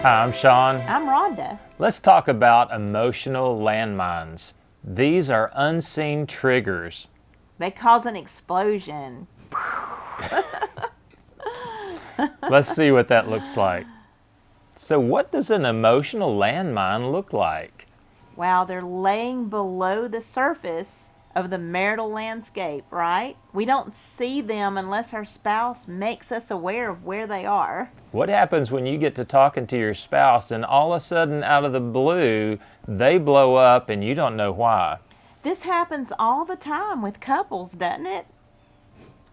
Hi, I'm Sean. I'm Rhonda. Let's talk about emotional landmines. These are unseen triggers. They cause an explosion. Let's see what that looks like. So what does an emotional landmine look like? Wow, they're laying below the surface of the marital landscape, right? We don't see them unless our spouse makes us aware of where they are. What happens when you get to talking to your spouse and all of a sudden out of the blue, they blow up and you don't know why? This happens all the time with couples, doesn't it?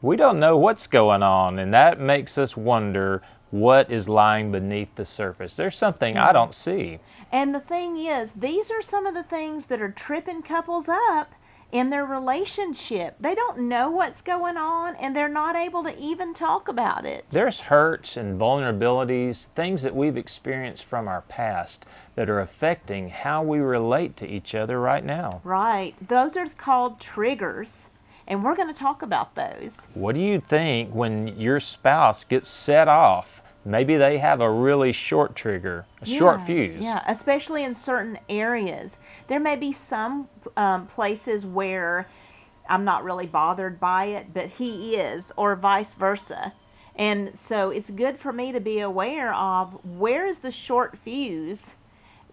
We don't know what's going on, and that makes us wonder what is lying beneath the surface. There's something I don't see. And the thing is, these are some of the things that are tripping couples up in their relationship. They don't know what's going on, and they're not able to even talk about it. There's hurts and vulnerabilities, things that we've experienced from our past that are affecting how we relate to each other right now. Right. Those are called triggers, and we're going to talk about those. What do you think when your spouse gets set off? Maybe they have a really short trigger, a short fuse. Yeah, especially in certain areas. There may be some places where I'm not really bothered by it, but he is, or vice versa. And so it's good for me to be aware of where is the short fuse.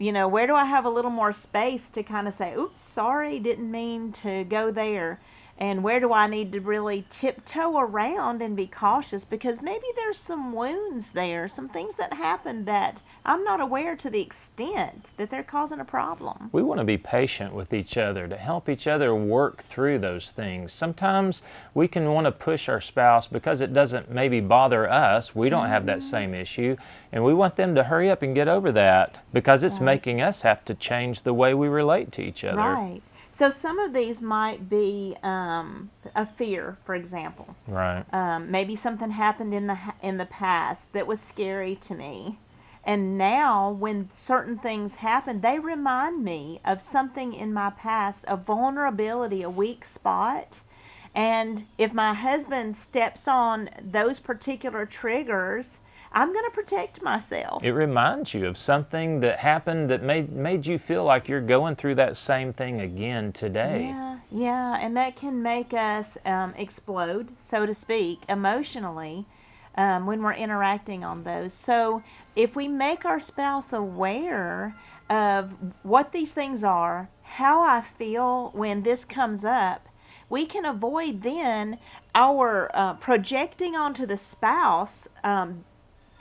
You know, where do I have a little more space to kind of say, oops, sorry, didn't mean to go there. And where do I need to really tiptoe around and be cautious? Because maybe there's some wounds there, some things that happened that I'm not aware to the extent that they're causing a problem. We want to be patient with each other to help each other work through those things. Sometimes we can want to push our spouse because it doesn't maybe bother us. We don't have that same issue. And we want them to hurry up and get over that because it's making us have to change the way we relate to each other. Right. So some of these might be a fear, for example. Right. Maybe something happened in the past that was scary to me. And now when certain things happen, they remind me of something in my past, a vulnerability, a weak spot. And if my husband steps on those particular triggers, I'm going to protect myself. It reminds you of something that happened that made you feel like you're going through that same thing again today. Yeah, and that can make us explode, so to speak, emotionally when we're interacting on those. So if we make our spouse aware of what these things are, how I feel when this comes up, we can avoid then our projecting onto the spouse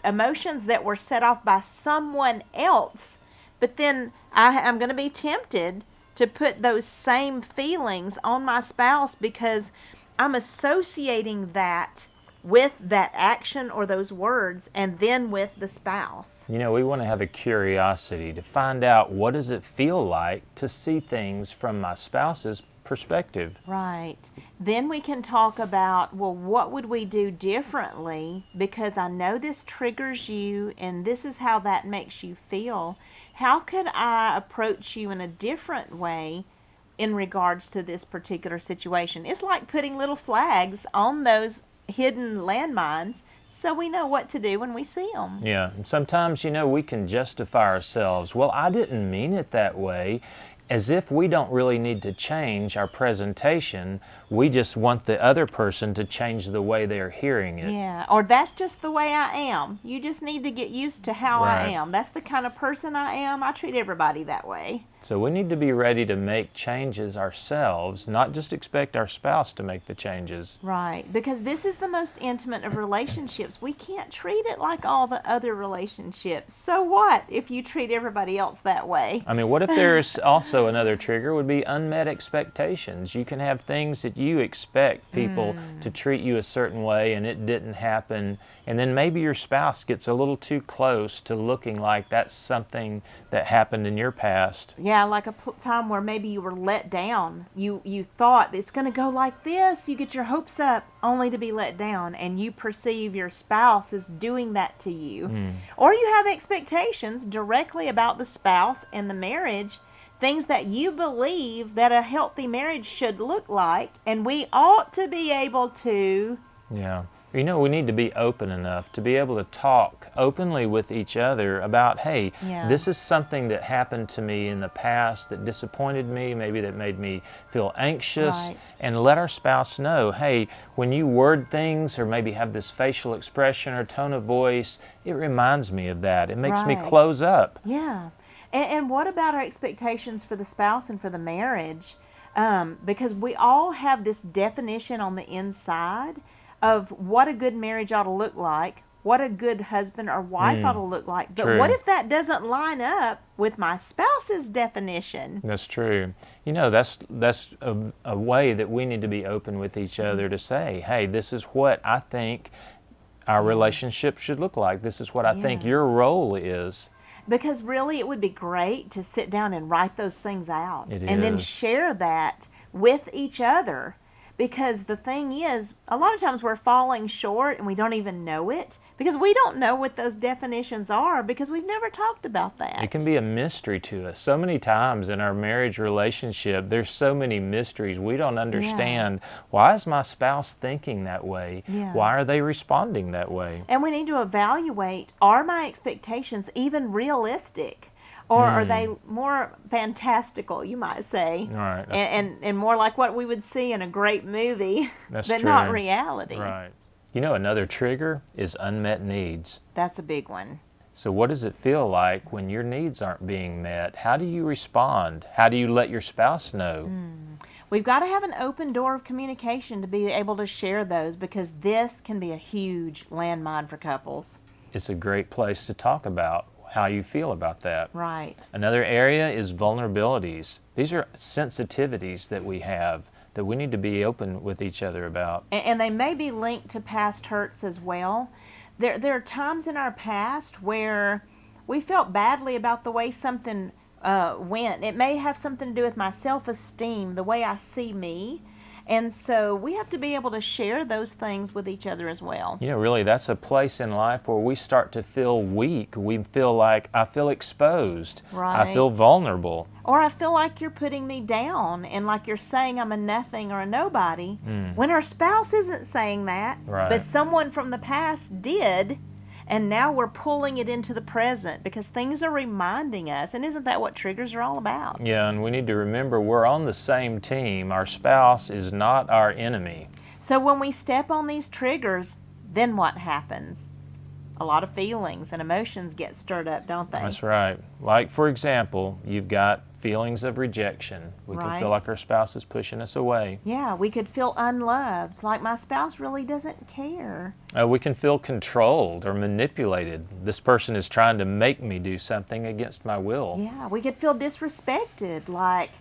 emotions that were set off by someone else. But then I'm going to be tempted to put those same feelings on my spouse because I'm associating that with that action or those words and then with the spouse. You know, we want to have a curiosity to find out what does it feel like to see things from my spouse's perspective. Right. Then we can talk about, well, what would we do differently? Because I know this triggers you and this is how that makes you feel. How could I approach you in a different way in regards to this particular situation? It's like putting little flags on those hidden landmines so we know what to do when we see them. Yeah, and sometimes, you know, we can justify ourselves. Well, I didn't mean it that way. As if we don't really need to change our presentation, we just want the other person to change the way they're hearing it. Yeah, or that's just the way I am. You just need to get used to how I Right. am. That's the kind of person I am. I treat everybody that way. So we need to be ready to make changes ourselves, not just expect our spouse to make the changes. Right, because this is the most intimate of relationships. We can't treat it like all the other relationships. So what if you treat everybody else that way? I mean, what if there's also another trigger would be unmet expectations. You can have things that you expect people to treat you a certain way and it didn't happen. And then maybe your spouse gets a little too close to looking like that's something that happened in your past. Yeah, like a time where maybe you were let down. You thought it's going to go like this. You get your hopes up only to be let down, and you perceive your spouse as doing that to you. Or you have expectations directly about the spouse and the marriage, things that you believe that a healthy marriage should look like, and we ought to be able to Yeah. You know, we need to be open enough to be able to talk openly with each other about, hey, Yeah. this is something that happened to me in the past that disappointed me, maybe that made me feel anxious, Right. and let our spouse know, hey, when you word things or maybe have this facial expression or tone of voice, it reminds me of that. It makes me Right. close up. Yeah. And what about our expectations for the spouse and for the marriage? Because we all have this definition on the inside of what a good marriage ought to look like, what a good husband or wife ought to look like. But what True. if that doesn't line up with my spouse's definition? That's true. You know, that's a way that we need to be open with each other to say, hey, this is what I think our relationship should look like. This is what I think Yeah. your role is. Because really, it would be great to sit down and write those things out It and then is. share that with each other. Because the thing is, a lot of times we're falling short and we don't even know it because we don't know what those definitions are because we've never talked about that. It can be a mystery to us. So many times in our marriage relationship, there's so many mysteries. We don't understand, why is my spouse thinking that way? Yeah. Why are they responding that way? And we need to evaluate, are my expectations even realistic? Or are they more fantastical, you might say? Right. And more like what we would see in a great movie, That's but true. not reality. Right. You know, another trigger is unmet needs. That's a big one. So what does it feel like when your needs aren't being met? How do you respond? How do you let your spouse know? We've got to have an open door of communication to be able to share those because this can be a huge landmine for couples. It's a great place to talk about how you feel about that. Right. Another area is vulnerabilities. These are sensitivities that we have that we need to be open with each other about. And they may be linked to past hurts as well. There are times in our past where we felt badly about the way something went. It may have something to do with my self-esteem, the way I see me. And so we have to be able to share those things with each other as well. You know, really, that's a place in life where we start to feel weak. We feel like, I feel exposed. Right. I feel vulnerable. Or I feel like you're putting me down and like you're saying I'm a nothing or a nobody. When our spouse isn't saying that, Right. but someone from the past did, and now we're pulling it into the present because things are reminding us. And isn't that what triggers are all about? Yeah, and we need to remember we're on the same team. Our spouse is not our enemy. So when we step on these triggers, then what happens? A lot of feelings and emotions get stirred up, don't they? That's right. Like, for example, you've got feelings of rejection. We can Right. feel like our spouse is pushing us away. Yeah, we could feel unloved, like my spouse really doesn't care. We can feel controlled or manipulated. This person is trying to make me do something against my will. Yeah, we could feel disrespected, like,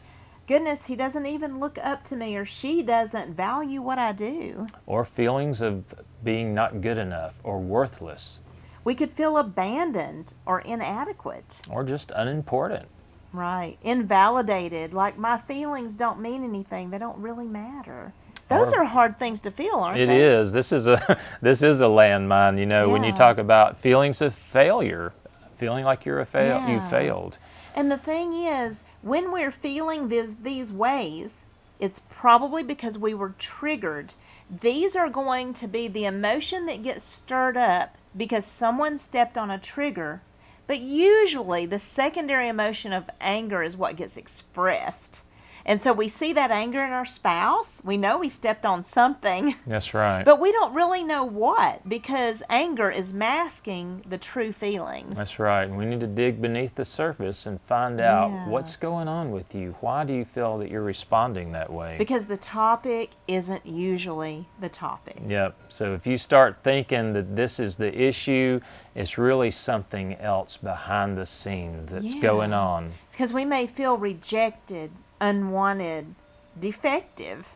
goodness, he doesn't even look up to me or she doesn't value what I do. Or feelings of being not good enough or worthless We could feel abandoned or inadequate. or just unimportant. Right. Invalidated, like my feelings don't mean anything, they don't really matter. Those Or- are hard things to feel, aren't It they? is. This is a landmine, you know, when you Yeah. talk about feelings of failure, feeling like you're Yeah. you failed. And the thing is, when we're feeling these ways, it's probably because we were triggered. These are going to be the emotion that gets stirred up because someone stepped on a trigger. But usually the secondary emotion of anger is what gets expressed. And so we see that anger in our spouse. We know we stepped on something, That's right. but we don't really know what because anger is masking the true feelings. That's right. And we need to dig beneath the surface and find out Yeah. what's going on with you. Why do you feel that you're responding that way? Because the topic isn't usually the topic. Yep. So if you start thinking that this is the issue, it's really something else behind the scene that's Yeah. going on. Because we may feel rejected, unwanted, defective.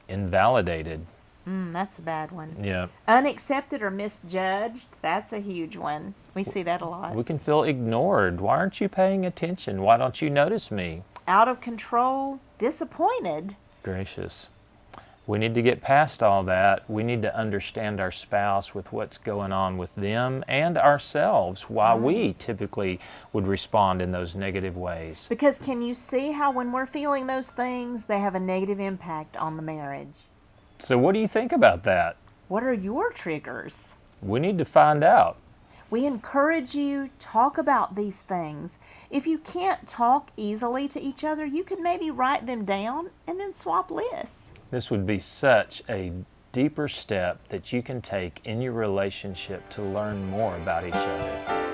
Invalidated. That's a bad one. Yep. Unaccepted or misjudged, that's a huge one. We see that a lot. We can feel ignored. Why aren't you paying attention? Why don't you notice me? Out of control, disappointed. Gracious. We need to get past all that. We need to understand our spouse with what's going on with them and ourselves, why we typically would respond in those negative ways. Because can you see how when we're feeling those things, they have a negative impact on the marriage? So what do you think about that? What are your triggers? We need to find out. We encourage you, talk about these things. If you can't talk easily to each other, you could maybe write them down and then swap lists. This would be such a deeper step that you can take in your relationship to learn more about each other.